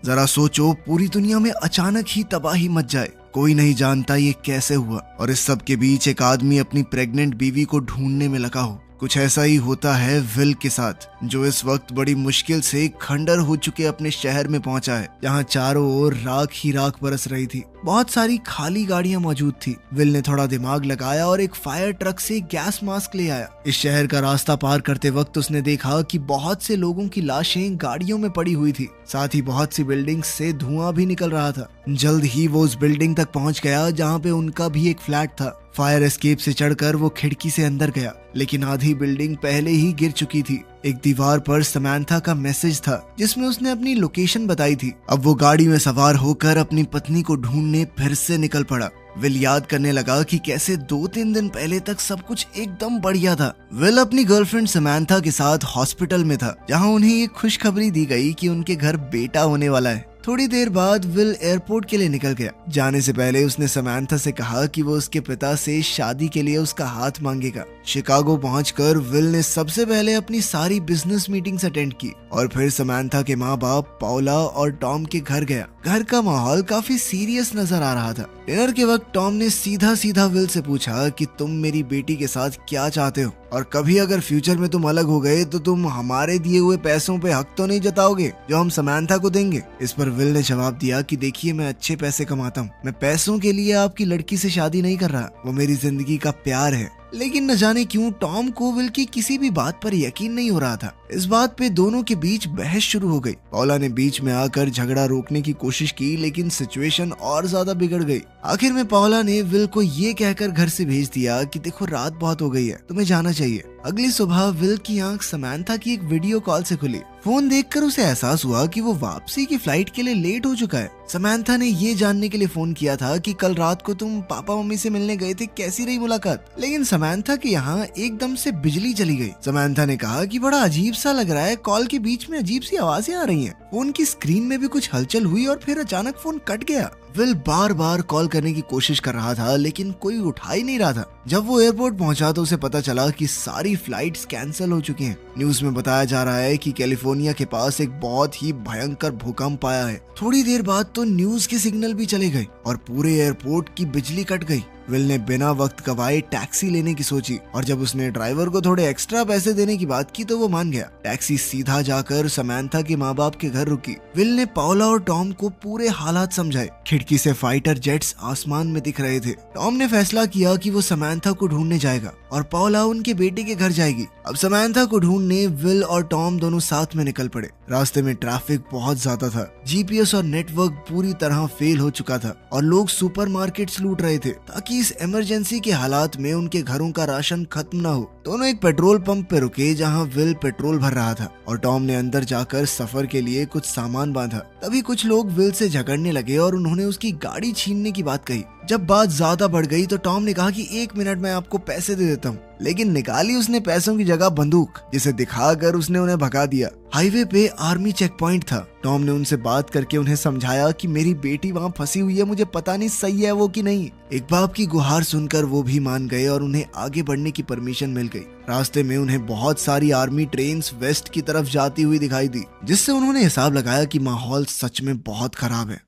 जरा सोचो, पूरी दुनिया में अचानक ही तबाही मच जाए, कोई नहीं जानता ये कैसे हुआ, और इस सब के बीच एक आदमी अपनी प्रेग्नेंट बीवी को ढूंढने में लगा हो। कुछ ऐसा ही होता है विल के साथ, जो इस वक्त बड़ी मुश्किल से खंडर हो चुके अपने शहर में पहुंचा है, जहां चारों ओर राख ही राख बरस रही थी। बहुत सारी खाली गाड़ियां मौजूद थी। विल ने थोड़ा दिमाग लगाया और एक फायर ट्रक से गैस मास्क ले आया। इस शहर का रास्ता पार करते वक्त उसने देखा कि बहुत से लोगों की लाशें गाड़ियों में पड़ी हुई थी, साथ ही बहुत सी बिल्डिंग से धुआं भी निकल रहा था। जल्द ही वो उस बिल्डिंग तक पहुंच गया जहां पे उनका भी एक फ्लैट था। फायर एस्केप से चढ़कर वो खिड़की से अंदर गया, लेकिन आधी बिल्डिंग पहले ही गिर चुकी थी। एक दीवार पर समैंथा का मैसेज था जिसमें उसने अपनी लोकेशन बताई थी। अब वो गाड़ी में सवार होकर अपनी पत्नी को ढूंढने फिर से निकल पड़ा। विल याद करने लगा कि कैसे 2-3 दिन पहले तक सब कुछ एकदम बढ़िया था। विल अपनी गर्लफ्रेंड समैंथा के साथ हॉस्पिटल में था, जहां उन्हें एक खुशखबरी दी गई कि उनके घर बेटा होने वाला है। थोड़ी देर बाद विल एयरपोर्ट के लिए निकल गया। जाने से पहले उसने समैंथा से कहा कि वो उसके पिता से शादी के लिए उसका हाथ मांगेगा। शिकागो पहुंचकर विल ने सबसे पहले अपनी सारी बिजनेस मीटिंग्स अटेंड की और फिर समैंथा के माँ बाप पाउला और टॉम के घर गया। घर का माहौल काफी सीरियस नजर आ रहा था। डिनर के वक्त टॉम ने सीधा सीधा विल से पूछा कि तुम मेरी बेटी के साथ क्या चाहते हो, और कभी अगर फ्यूचर में तुम अलग हो गए तो तुम हमारे दिए हुए पैसों पे हक तो नहीं जताओगे जो हम समैंथा को देंगे। इस पर विल ने जवाब दिया कि देखिए, मैं अच्छे पैसे कमाता हूँ, मैं पैसों के लिए आपकी लड़की से शादी नहीं कर रहा, वो मेरी जिंदगी का प्यार है। लेकिन न जाने क्यों टॉम को विल की किसी भी बात पर यकीन नहीं हो रहा था। इस बात पे दोनों के बीच बहस शुरू हो गई। पाउला ने बीच में आकर झगड़ा रोकने की कोशिश की, लेकिन सिचुएशन और ज्यादा बिगड़ गई। आखिर में पाउला ने विल को ये कहकर घर से भेज दिया कि देखो, रात बहुत हो गई है, तुम्हें जाना चाहिए। अगली सुबह विल की आंख समैंथा की एक वीडियो कॉल से खुली। फोन देखकर उसे एहसास हुआ कि वो वापसी की फ्लाइट के लिए लेट हो चुका है। समैंथा ने ये जानने के लिए फोन किया था कि कल रात को तुम पापा मम्मी से मिलने गए थे, कैसी रही मुलाकात। लेकिन समैंथा के यहाँ एकदम से बिजली चली गई। समैंथा ने कहा कि बड़ा अजीब सा लग रहा है, कॉल के बीच में अजीब सी आवाजें आ रही हैं। फोन की स्क्रीन में भी कुछ हलचल हुई और फिर अचानक फोन कट गया। विल बार बार कॉल करने की कोशिश कर रहा था, लेकिन कोई उठा ही नहीं रहा था। जब वो एयरपोर्ट पहुंचा तो उसे पता चला कि सारी फ्लाइट्स कैंसिल हो चुकी हैं। न्यूज में बताया जा रहा है कि कैलिफोर्निया के पास एक बहुत ही भयंकर भूकंप आया है। थोड़ी देर बाद तो न्यूज के सिग्नल भी चले गए और पूरे एयरपोर्ट की बिजली कट गई। विल ने बिना वक्त गवाए टैक्सी लेने की सोची, और जब उसने ड्राइवर को थोड़े एक्स्ट्रा पैसे देने की बात की तो वो मान गया। टैक्सी सीधा जाकर समैंथा के माँ बाप के घर रुकी। विल ने पाउला और टॉम को पूरे हालात समझाए। खिड़की से फाइटर जेट्स आसमान में दिख रहे थे। टॉम ने फैसला किया कि वो समैंथा को ढूंढने जाएगा और पाउला उनके बेटे के घर जाएगी। अब समैंथा को ढूंढने विल और टॉम दोनों साथ में निकल पड़े। रास्ते में ट्रैफिक बहुत ज्यादा था। जीपीएस और नेटवर्क पूरी तरह फेल हो चुका था और लोग सुपरमार्केट्स लूट रहे थे ताकि इस इमरजेंसी के हालात में उनके घरों का राशन खत्म ना हो। दोनों एक पेट्रोल पंप पे रुके जहां विल पेट्रोल भर रहा था और टॉम ने अंदर जाकर सफर के लिए कुछ सामान बांधा। तभी कुछ लोग विल से झगड़ने लगे और उन्होंने उसकी गाड़ी छीनने की बात कही। जब बात ज्यादा बढ़ गई तो टॉम ने कहा कि 1 मिनट में आपको पैसे दे देता हूँ, लेकिन निकाली उसने पैसों की जगह बंदूक, जिसे दिखाकर उसने उन्हें भगा दिया। हाईवे पे आर्मी चेक पॉइंट था। टॉम ने उनसे बात करके उन्हें समझाया कि मेरी बेटी वहाँ फंसी हुई है, मुझे पता नहीं सही है वो कि नहीं। एक बाप की गुहार सुनकर वो भी मान गए और उन्हें आगे बढ़ने की परमिशन मिल गई। रास्ते में उन्हें बहुत सारी आर्मी ट्रेन्स वेस्ट की तरफ जाती हुई दिखाई दी, जिससे उन्होंने हिसाब लगाया कि माहौल सच में बहुत खराब है।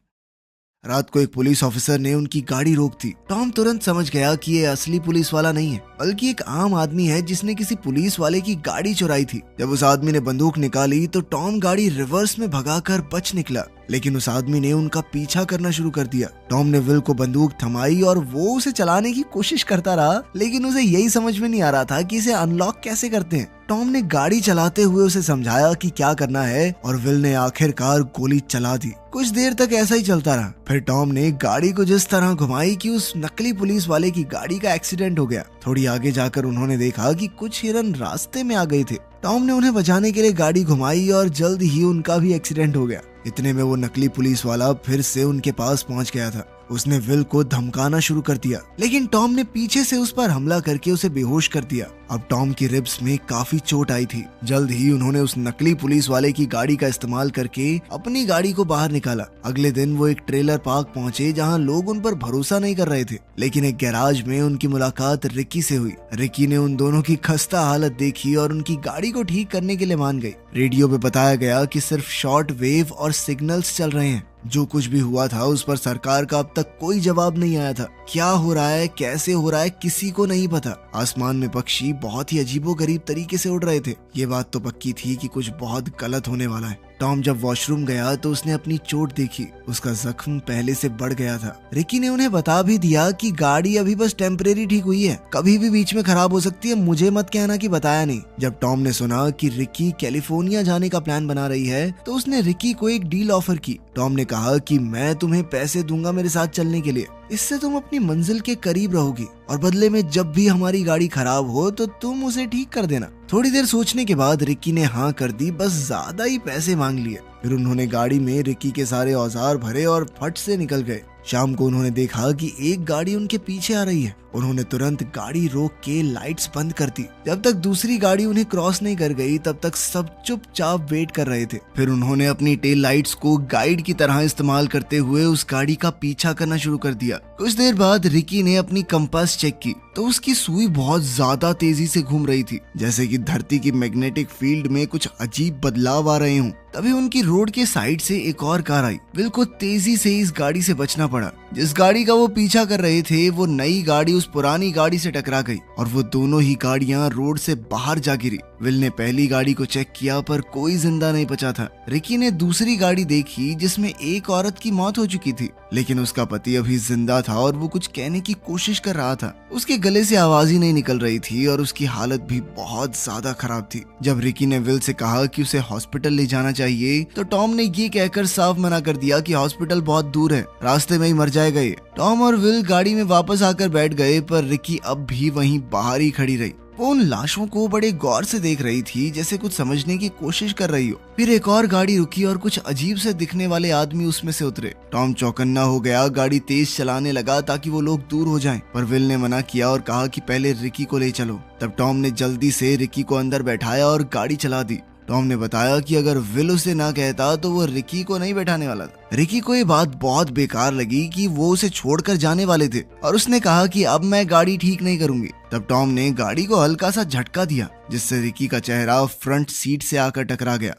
रात को एक पुलिस ऑफिसर ने उनकी गाड़ी रोक दी। टॉम तुरंत समझ गया कि ये असली पुलिस वाला नहीं है, बल्कि एक आम आदमी है जिसने किसी पुलिस वाले की गाड़ी चुराई थी। जब उस आदमी ने बंदूक निकाली तो टॉम गाड़ी रिवर्स में भगाकर बच निकला, लेकिन उस आदमी ने उनका पीछा करना शुरू कर दिया। टॉम ने विल को बंदूक थमाई और वो उसे चलाने की कोशिश करता रहा, लेकिन उसे यही समझ में नहीं आ रहा था कि इसे अनलॉक कैसे करते हैं। टॉम ने गाड़ी चलाते हुए उसे समझाया कि क्या करना है और विल ने आखिरकार गोली चला दी। कुछ देर तक ऐसा ही चलता रहा। फिर टॉम ने गाड़ी को जिस तरह घुमाई कि उस नकली पुलिस वाले की गाड़ी का एक्सीडेंट हो गया। थोड़ी आगे जाकर उन्होंने देखा कि कुछ हिरन रास्ते में आ गए थे। टॉम ने उन्हें बचाने के लिए गाड़ी घुमाई और जल्द ही उनका भी एक्सीडेंट हो गया। इतने में वो नकली पुलिस वाला फिर से उनके पास पहुंच गया था। उसने विल को धमकाना शुरू कर दिया, लेकिन टॉम ने पीछे से उस पर हमला करके उसे बेहोश कर दिया। अब टॉम की रिब्स में काफी चोट आई थी। जल्द ही उन्होंने उस नकली पुलिस वाले की गाड़ी का इस्तेमाल करके अपनी गाड़ी को बाहर निकाला। अगले दिन वो एक ट्रेलर पार्क पहुंचे जहां लोग उन पर भरोसा नहीं कर रहे थे, लेकिन एक गैराज में उनकी मुलाकात रिकी से हुई। रिकी ने उन दोनों की खस्ता हालत देखी और उनकी गाड़ी को ठीक करने के लिए मान गई। रेडियो पे बताया गया कि सिर्फ शॉर्ट वेव और सिग्नल्स चल रहे हैं। जो कुछ भी हुआ था उस पर सरकार का अब तक कोई जवाब नहीं आया था। क्या हो रहा है, कैसे हो रहा है, किसी को नहीं पता। आसमान में पक्षी बहुत ही अजीबोगरीब तरीके से उड़ रहे थे। ये बात तो पक्की थी कि कुछ बहुत गलत होने वाला है। टॉम जब वॉशरूम गया तो उसने अपनी चोट देखी। उसका जख्म पहले से बढ़ गया था। रिकी ने उन्हें बता भी दिया कि गाड़ी अभी बस टेम्परेरी ठीक हुई है, कभी भी बीच में खराब हो सकती है, मुझे मत कहना कि बताया नहीं। जब टॉम ने सुना कि रिकी कैलिफोर्निया जाने का प्लान बना रही है तो उसने रिकी को एक डील ऑफर की। टॉम ने कहा कि मैं तुम्हें पैसे दूंगा मेरे साथ चलने के लिए, इससे तुम अपनी मंजिल के करीब रहोगी और बदले में जब भी हमारी गाड़ी खराब हो तो तुम उसे ठीक कर देना। थोड़ी देर सोचने के बाद रिकी ने हाँ कर दी, बस ज्यादा ही पैसे मांग लिए। फिर उन्होंने गाड़ी में रिकी के सारे औजार भरे और फट से निकल गए। शाम को उन्होंने देखा कि एक गाड़ी उनके पीछे आ रही है। उन्होंने तुरंत गाड़ी रोक के लाइट्स बंद कर दी। जब तक दूसरी गाड़ी उन्हें क्रॉस नहीं कर गई तब तक सब चुपचाप वेट कर रहे थे। फिर उन्होंने अपनी टेल लाइट्स को गाइड की तरह इस्तेमाल करते हुए उस गाड़ी का पीछा करना शुरू कर दिया। कुछ देर बाद रिकी ने अपनी कंपास चेक की तो उसकी सुई बहुत ज्यादा तेजी से घूम रही थी, जैसे कि धरती की मैग्नेटिक फील्ड में कुछ अजीब बदलाव आ रहे हों। तभी उनकी रोड के साइड से एक और कार आई। विल को तेजी से इस गाड़ी से बचना पड़ा। जिस गाड़ी का वो पीछा कर रहे थे वो नई गाड़ी उस पुरानी गाड़ी से टकरा गई और वो दोनों ही गाड़ियां रोड से बाहर जा गिरी। विल ने पहली गाड़ी को चेक किया पर कोई जिंदा नहीं बचा था। रिकी ने दूसरी गाड़ी देखी जिसमें एक औरत की मौत हो चुकी थी, लेकिन उसका पति अभी जिंदा था और वो कुछ कहने की कोशिश कर रहा था। उसके गले से आवाज ही नहीं निकल रही थी और उसकी हालत भी बहुत ज्यादा खराब थी। जब रिकी ने विल से कहा कि उसे हॉस्पिटल ले जाना चाहिए तो टॉम ने ये कहकर साफ मना कर दिया कि हॉस्पिटल बहुत दूर है, रास्ते में ही मर जाएगा ये। टॉम और विल गाड़ी में वापस आकर बैठ गए पर रिकी अब भी वहीं बाहर ही खड़ी रही। वो उन लाशों को बड़े गौर से देख रही थी, जैसे कुछ समझने की कोशिश कर रही हो। फिर एक और गाड़ी रुकी और कुछ अजीब से दिखने वाले आदमी उसमें से उतरे। टॉम चौकन्ना हो गया, गाड़ी तेज चलाने लगा ताकि वो लोग दूर हो जाएं, पर विल ने मना किया और कहा कि पहले रिकी को ले चलो। तब टॉम ने जल्दी से रिकी को अंदर बैठाया और गाड़ी चला दी। टॉम ने बताया कि अगर विल उसे ना कहता तो वो रिकी को नहीं बैठाने वाला था। रिकी को ये बात बहुत बेकार लगी कि वो उसे छोड़कर जाने वाले थे और उसने कहा कि अब मैं गाड़ी ठीक नहीं करूंगी। तब टॉम ने गाड़ी को हल्का सा झटका दिया जिससे रिकी का चेहरा फ्रंट सीट से आकर टकरा गया।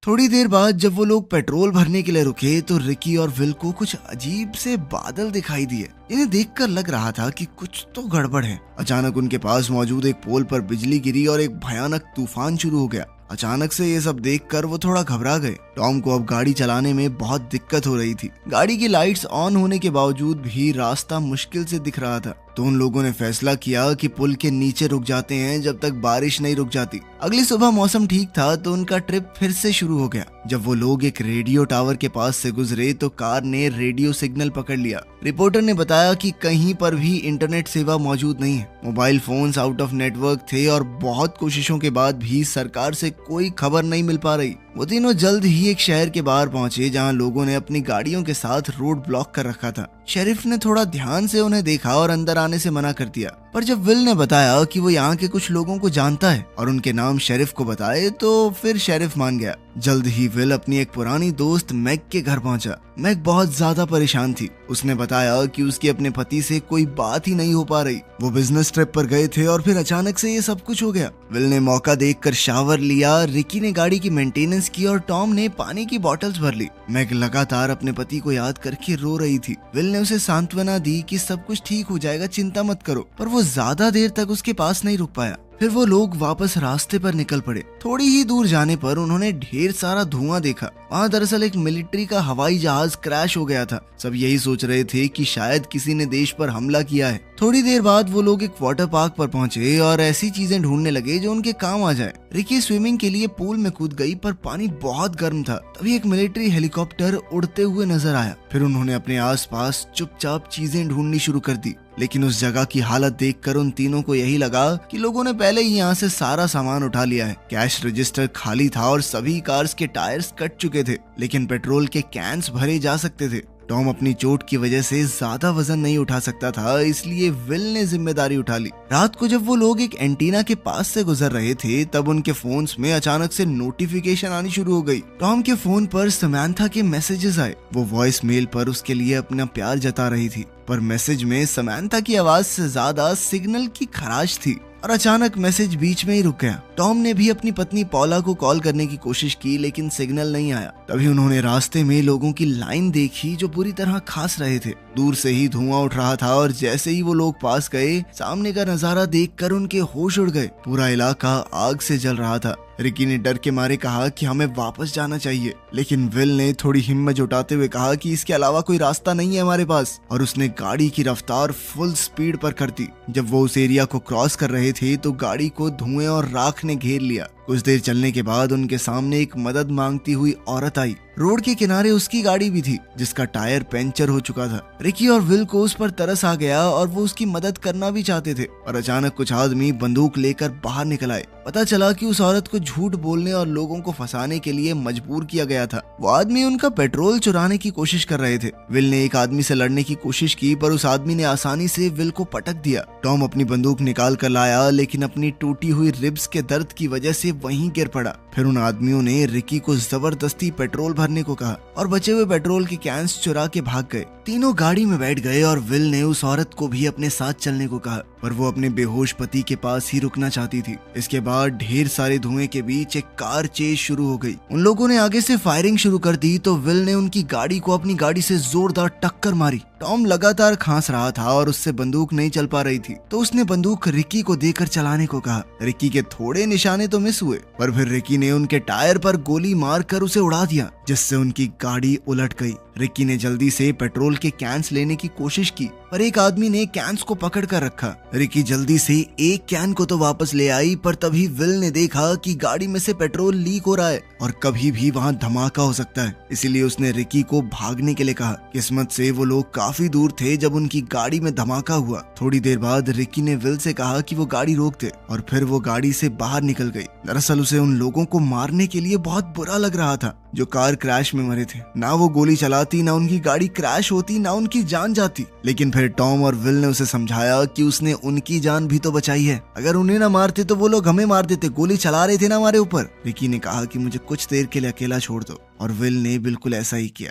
थोड़ी देर बाद जब वो लोग पेट्रोल भरने के लिए रुके तो रिकी और विल को कुछ अजीब से बादल दिखाई दिए। इन्हें देखकर लग रहा था कि कुछ तो गड़बड़ है। अचानक उनके पास मौजूद एक पोल पर बिजली गिरी और एक भयानक तूफान शुरू हो गया। अचानक से ये सब देखकर वो थोड़ा घबरा गए। टॉम को अब गाड़ी चलाने में बहुत दिक्कत हो रही थी। गाड़ी की लाइट्स ऑन होने के बावजूद भी रास्ता मुश्किल से दिख रहा था। तो उन लोगों ने फैसला किया कि पुल के नीचे रुक जाते हैं जब तक बारिश नहीं रुक जाती। अगली सुबह मौसम ठीक था तो उनका ट्रिप फिर से शुरू हो गया। जब वो लोग एक रेडियो टावर के पास से गुजरे तो कार ने रेडियो सिग्नल पकड़ लिया। रिपोर्टर ने बताया कि कहीं पर भी इंटरनेट सेवा मौजूद नहीं है। Mobile phones out of network थे और बहुत कोशिशों के बाद भी सरकार से कोई खबर नहीं मिल पा रही। वो तीनों जल्द ही एक शहर के बाहर पहुंचे जहां लोगों ने अपनी गाड़ियों के साथ रोड ब्लॉक कर रखा था। शेरिफ ने थोड़ा ध्यान से उन्हें देखा और अंदर आने से मना कर दिया, पर जब विल ने बताया कि वो यहाँ के कुछ लोगों को जानता है और उनके नाम शेरिफ को बताए तो फिर शेरिफ मान गया। जल्द ही विल अपनी एक पुरानी दोस्त मैग के घर पहुंचा। मैग बहुत ज्यादा परेशान थी। उसने बताया कि उसके अपने पति से कोई बात ही नहीं हो पा रही। वो बिजनेस ट्रिप पर गए थे और फिर अचानक से ये सब कुछ हो गया। विल ने मौका देखकर शावर लिया, रिकी ने गाड़ी की मेंटेनेंस की और टॉम ने पानी की बॉटल्स भर ली। मैग लगातार अपने पति को याद करके रो रही थी। विल ने उसे सांत्वना दी कि सब कुछ ठीक हो जाएगा, चिंता मत करो, पर वो ज्यादा देर तक उसके पास नहीं रुक पाया। फिर वो लोग वापस रास्ते पर निकल पड़े। थोड़ी ही दूर जाने पर उन्होंने ढेर सारा धुआं देखा। वहाँ दरअसल एक मिलिट्री का हवाई जहाज क्रैश हो गया था। सब यही सोच रहे थे कि शायद किसी ने देश पर हमला किया है। थोड़ी देर बाद वो लोग एक वाटर पार्क पर पहुंचे और ऐसी चीजें ढूंढने लगे जो उनके काम आ जाए। रिकी स्विमिंग के लिए पूल में कूद गई पर पानी बहुत गर्म था। तभी एक मिलिट्री हेलीकॉप्टर उड़ते हुए नजर आया। फिर उन्होंने अपने आसपास चुपचाप चीजें ढूंढनी शुरू कर दी, लेकिन उस जगह की हालत देखकर उन तीनों को यही लगा कि लोगों ने पहले ही यहाँ से सारा सामान उठा लिया है। कैश रजिस्टर खाली था और सभी कार्स के टायर्स कट चुके थे, लेकिन पेट्रोल के कैंस भरे जा सकते थे। टॉम अपनी चोट की वजह से ज्यादा वजन नहीं उठा सकता था, इसलिए विल ने जिम्मेदारी उठा ली। रात को जब वो लोग एक एंटीना के पास से गुजर रहे थे तब उनके फोन्स में अचानक से नोटिफिकेशन आनी शुरू हो गई। टॉम के फोन पर समंथा के मैसेजेस आए। वो वॉइस मेल पर उसके लिए अपना प्यार जता रही थी, पर मैसेज में समंथा की आवाज से ज्यादा सिग्नल की खराश थी और अचानक मैसेज बीच में ही रुक गया। टॉम ने भी अपनी पत्नी पॉला को कॉल करने की कोशिश की, लेकिन सिग्नल नहीं आया। तभी उन्होंने रास्ते में लोगों की लाइन देखी जो पूरी तरह खास रहे थे। दूर से ही धुआं उठ रहा था और जैसे ही वो लोग पास गए, सामने का नजारा देखकर उनके होश उड़ गए। पूरा इलाका आग से जल रहा था। रिकी ने डर के मारे कहा कि हमें वापस जाना चाहिए, लेकिन विल ने थोड़ी हिम्मत जुटाते हुए कहा कि इसके अलावा कोई रास्ता नहीं है हमारे पास, और उसने गाड़ी की रफ्तार फुल स्पीड पर कर दी। जब वो उस एरिया को क्रॉस कर रहे थे तो गाड़ी को धुएं और राख ने घेर लिया। कुछ देर चलने के बाद उनके सामने एक मदद मांगती हुई औरत आई। रोड के किनारे उसकी गाड़ी भी थी जिसका टायर पंचर हो चुका था। रिकी और विल को उस पर तरस आ गया और वो उसकी मदद करना भी चाहते थे, और अचानक कुछ आदमी बंदूक लेकर बाहर निकल आए। पता चला कि उस औरत को झूठ बोलने और लोगों को फंसाने के लिए मजबूर किया गया था। वो आदमी उनका पेट्रोल चुराने की कोशिश कर रहे थे। विल ने एक आदमी से लड़ने की कोशिश की, पर उस आदमी ने आसानी से विल को पटक दिया। टॉम अपनी बंदूक निकाल कर लाया, लेकिन अपनी टूटी हुई रिब्स के दर्द की वजह से वहीं गिर पड़ा। फिर उन आदमियों ने रिकी को जबरदस्ती पेट्रोल भरने को कहा और बचे हुए पेट्रोल के कैंस चुरा के भाग गए। तीनों गाड़ी में बैठ गए और विल ने उस औरत को भी अपने साथ चलने को कहा, पर वो अपने बेहोश पति के पास ही रुकना चाहती थी। इसके बाद ढेर सारे धुएं के बीच एक कार चेज शुरू हो गई। उन लोगों ने आगे से फायरिंग शुरू कर दी तो विल ने उनकी गाड़ी को अपनी गाड़ी से जोरदार टक्कर मारी। टॉम लगातार खांस रहा था और उससे बंदूक नहीं चल पा रही थी, तो उसने बंदूक रिकी को देकर चलाने को कहा। रिकी के थोड़े निशाने तो मिस हुए, पर फिर रिकी ने उनके टायर पर गोली मारकर उसे उड़ा दिया, जिससे उनकी गाड़ी उलट गई। रिकी ने जल्दी से पेट्रोल के कैंस लेने की कोशिश की, पर एक आदमी ने कैंस को पकड़ कर रखा। रिकी जल्दी से एक कैन को तो वापस ले आई, पर तभी विल ने देखा कि गाड़ी में से पेट्रोल लीक हो रहा है और कभी भी वहाँ धमाका हो सकता है। इसीलिए उसने रिकी को भागने के लिए कहा। किस्मत से वो लोग काफी दूर थे जब उनकी गाड़ी में धमाका हुआ। थोड़ी देर बाद रिकी ने विल से कहा कि वो गाड़ी रोक दे, और फिर वो गाड़ी से बाहर निकल गई। दरअसल उसे उन लोगों को मारने के लिए बहुत बुरा लग रहा था जो कार क्रैश में मरे थे। ना वो गोली चलाती, ना उनकी गाड़ी क्रैश होती, ना उनकी जान जाती। लेकिन फिर टॉम और विल ने उसे समझाया कि उसने उनकी जान भी तो बचाई है। अगर उन्हें ना मारते तो वो लोग हमें मार देते, गोली चला रहे थे ना हमारे ऊपर। रिकी ने कहा कि मुझे कुछ देर के लिए अकेला छोड़ दो, और विल ने बिल्कुल ऐसा ही किया।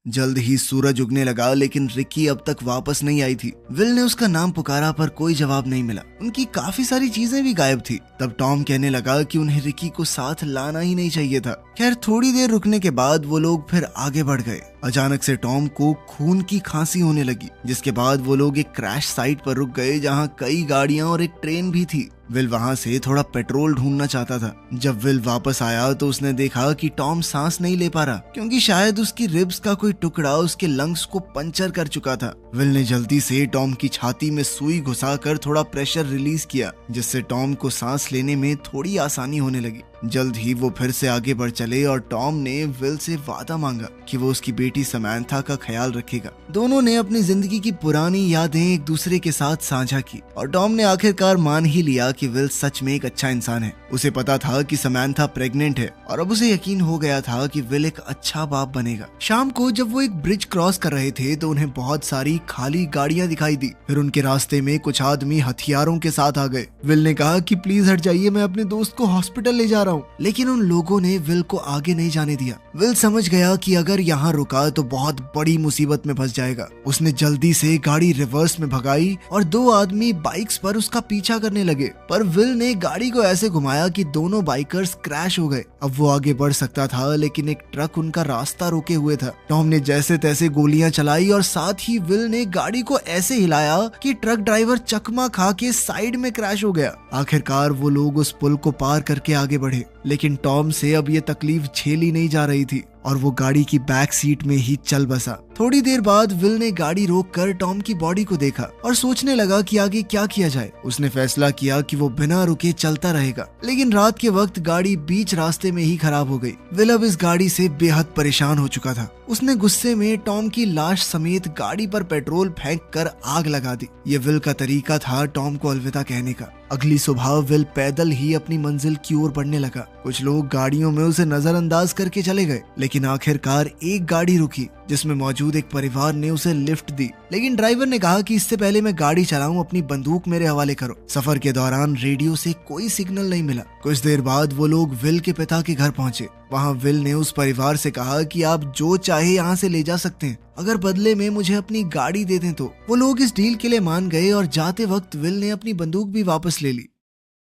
जल्द ही सूरज उगने लगा, लेकिन रिकी अब तक वापस नहीं आई थी। विल ने उसका नाम पुकारा पर कोई जवाब नहीं मिला। उनकी काफी सारी चीजें भी गायब थी। तब टॉम कहने लगा कि उन्हें रिकी को साथ लाना ही नहीं चाहिए था। खैर, थोड़ी देर रुकने के बाद वो लोग फिर आगे बढ़ गए। अचानक से टॉम को खून की खांसी होने लगी, जिसके बाद वो लोग एक क्रैश साइट पर रुक गए जहां कई गाड़ियां और एक ट्रेन भी थी। विल वहां से थोड़ा पेट्रोल ढूंढना चाहता था। जब विल वापस आया तो उसने देखा कि टॉम सांस नहीं ले पा रहा, क्योंकि शायद उसकी रिब्स का कोई टुकड़ा उसके लंग्स को पंचर कर चुका था। विल ने जल्दी से टॉम की छाती में सुई घुसाकर थोड़ा प्रेशर रिलीज किया, जिससे टॉम को सांस लेने में थोड़ी आसानी होने लगी। जल्द ही वो फिर से आगे बढ़ चले और टॉम ने विल से वादा मांगा कि वो उसकी बेटी समंथा का ख्याल रखेगा। दोनों ने अपनी जिंदगी की पुरानी यादें एक दूसरे के साथ साझा की, और टॉम ने आखिरकार मान ही लिया कि विल सच में एक अच्छा इंसान है। उसे पता था कि समंथा प्रेग्नेंट है, और अब उसे यकीन हो गया था कि विल एक अच्छा बाप बनेगा। शाम को जब वो एक ब्रिज क्रॉस कर रहे थे तो उन्हें बहुत सारी खाली गाड़ियां दिखाई दी। फिर उनके रास्ते में कुछ आदमी हथियारों के साथ आ गए। विल ने कहा कि प्लीज हट जाइए, मैं अपने दोस्त को हॉस्पिटल ले जा रहा हूँ, लेकिन उन लोगों ने विल को आगे नहीं जाने दिया। विल समझ गया कि अगर यहाँ रुका तो बहुत बड़ी मुसीबत में फंस जाएगा। उसने जल्दी से गाड़ी रिवर्स में भगाई और दो आदमी बाइक्स पर उसका पीछा करने लगे, पर विल ने गाड़ी को ऐसे घुमाया कि दोनों बाइकर्स क्रैश हो गए। अब वो आगे बढ़ सकता था, लेकिन एक ट्रक उनका रास्ता रोके हुए था। टॉम ने जैसे तैसे गोलियां चलाई और साथ ही विल ने गाड़ी को ऐसे हिलाया कि ट्रक ड्राइवर चकमा खा के साइड में क्रैश हो गया। आखिरकार वो लोग उस पुल को पार करके आगे बढ़े, लेकिन टॉम से अब ये तकलीफ झेली नहीं जा रही थी और वो गाड़ी की बैक सीट में ही चल बसा। थोड़ी देर बाद विल ने गाड़ी रोककर टॉम की बॉडी को देखा और सोचने लगा कि आगे क्या किया जाए। उसने फैसला किया कि वो बिना रुके चलता रहेगा, लेकिन रात के वक्त गाड़ी बीच रास्ते में ही खराब हो गई। विल अब इस गाड़ी से बेहद परेशान हो चुका था। उसने गुस्से में टॉम की लाश समेत गाड़ी पर पेट्रोल फेंक कर आग लगा दी। ये विल का तरीका था टॉम को अलविदा कहने का। अगली सुबह विल पैदल ही अपनी मंजिल की ओर बढ़ने लगा। कुछ लोग गाड़ियों में उसे नजरअंदाज करके चले गए, लेकिन आखिरकार एक गाड़ी रुकी जिसमें मौजूद एक परिवार ने उसे लिफ्ट दी, लेकिन ड्राइवर ने कहा कि इससे पहले मैं गाड़ी चलाऊं अपनी बंदूक मेरे हवाले करो। सफर के दौरान रेडियो से कोई सिग्नल नहीं मिला। कुछ देर बाद वो लोग विल के पिता के घर पहुंचे। वहाँ विल ने उस परिवार से कहा कि आप जो चाहे यहाँ से ले जा सकते हैं, अगर बदले में मुझे अपनी गाड़ी दे दें तो। वो लोग इस डील के लिए मान गए और जाते वक्त विल ने अपनी बंदूक भी वापस ले ली।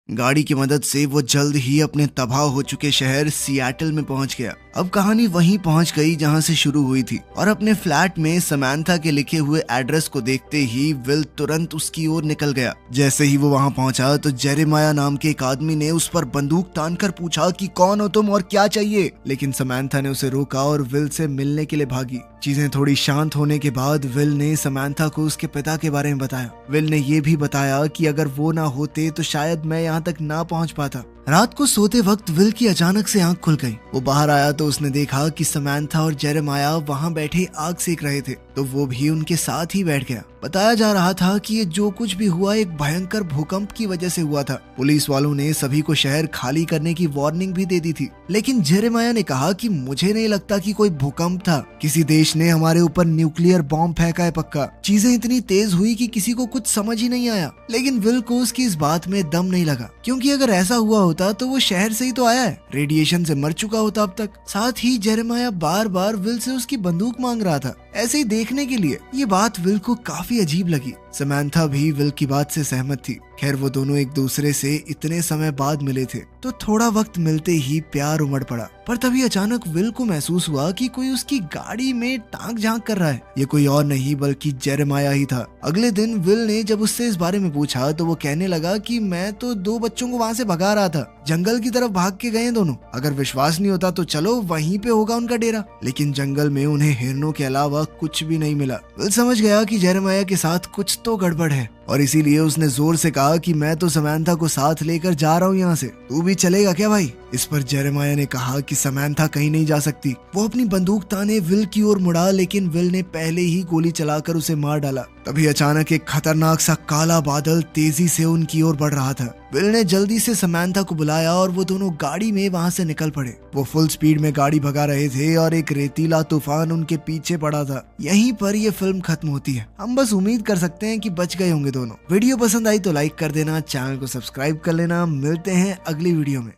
गाड़ी की मदद से वो जल्द ही अपने तबाह हो चुके शहर सिएटल में पहुंच गया। अब कहानी वहीं पहुंच गई जहां से शुरू हुई थी, और अपने फ्लैट में समांथा के लिखे हुए एड्रेस को देखते ही विल तुरंत उसकी ओर निकल गया। जैसे ही वो वहां पहुंचा तो जेरेमाया नाम के एक आदमी ने उस पर बंदूक तानकर पूछा कि कौन हो तुम और क्या चाहिए, लेकिन समांथा ने उसे रोका और विल से मिलने के लिए भागी। चीजें थोड़ी शांत होने के बाद विल ने समांथा को उसके पिता के बारे में बताया। विल ने ये भी बताया कि अगर वो ना होते तो शायद मैं यहाँ तक ना पहुँच पाता। रात को सोते वक्त विल की अचानक से आंख खुल गई। वो बाहर आया तो उसने देखा कि समांथा और जेरेमाया वहां बैठे आग सेक रहे थे, तो वो भी उनके साथ ही बैठ गया। बताया जा रहा था कि ये जो कुछ भी हुआ एक भयंकर भूकंप की वजह से हुआ था। पुलिस वालों ने सभी को शहर खाली करने की वार्निंग भी दे दी थी, लेकिन जेरेमाया ने कहा कि मुझे नहीं लगता कि कोई भूकंप था, किसी देश ने हमारे ऊपर न्यूक्लियर बॉम्ब फेंका है पक्का। चीजें इतनी तेज हुई कि किसी को कुछ समझ ही नहीं आया, लेकिन विल को उसकी इस बात में दम नहीं लगा, क्योंकि अगर ऐसा हुआ होता तो वो शहर से ही तो आया है, रेडिएशन से मर चुका होता अब तक। साथ ही Jeremiah bar bar will say उसकी बंदूक मांग रहा था, ऐसे ही देखने के लिए। ये बात विल को काफी अजीब लगी। समांथा भी विल की बात से सहमत थी। खैर वो दोनों एक दूसरे से इतने समय बाद मिले थे, तो थोड़ा वक्त मिलते ही प्यार उमड़ पड़ा। पर तभी अचानक विल को महसूस हुआ कि कोई उसकी गाड़ी में ताक झांक कर रहा है। ये कोई और नहीं बल्कि जेरेमाया ही था। अगले दिन विल ने जब उससे इस बारे में पूछा तो वो कहने लगा कि मैं तो 2 बच्चों को वहाँ से भगा रहा था, जंगल की तरफ भाग के गए दोनों। अगर विश्वास नहीं होता तो चलो वहीं पे होगा उनका डेरा। लेकिन जंगल में उन्हें हिरणों के अलावा कुछ भी नहीं मिला। विल समझ गया कि जेरेमाया के साथ कुछ तो गड़बड़ है, और इसीलिए उसने जोर से कहा कि मैं तो समांथा को साथ लेकर जा रहा हूँ यहाँ से, तू भी चलेगा क्या भाई? इस पर जेरेमाया ने कहा कि समांथा कहीं नहीं जा सकती। वो अपनी बंदूक ताने विल की ओर मुड़ा, लेकिन विल ने पहले ही गोली चलाकर उसे मार डाला। तभी अचानक एक खतरनाक सा काला बादल तेजी से उनकी ओर बढ़ रहा था। विल ने जल्दी से समांथा को बुलाया और वो दोनों गाड़ी में वहां से निकल पड़े। वो फुल स्पीड में गाड़ी भगा रहे थे और एक रेतीला तूफान उनके पीछे पड़ा था। यहीं पर ये फिल्म खत्म होती है। हम बस उम्मीद कर सकते हैं कि बच गए होंगे दोनों। वीडियो पसंद आई तो लाइक कर देना, चैनल को सब्सक्राइब कर लेना। मिलते हैं अगली वीडियो में।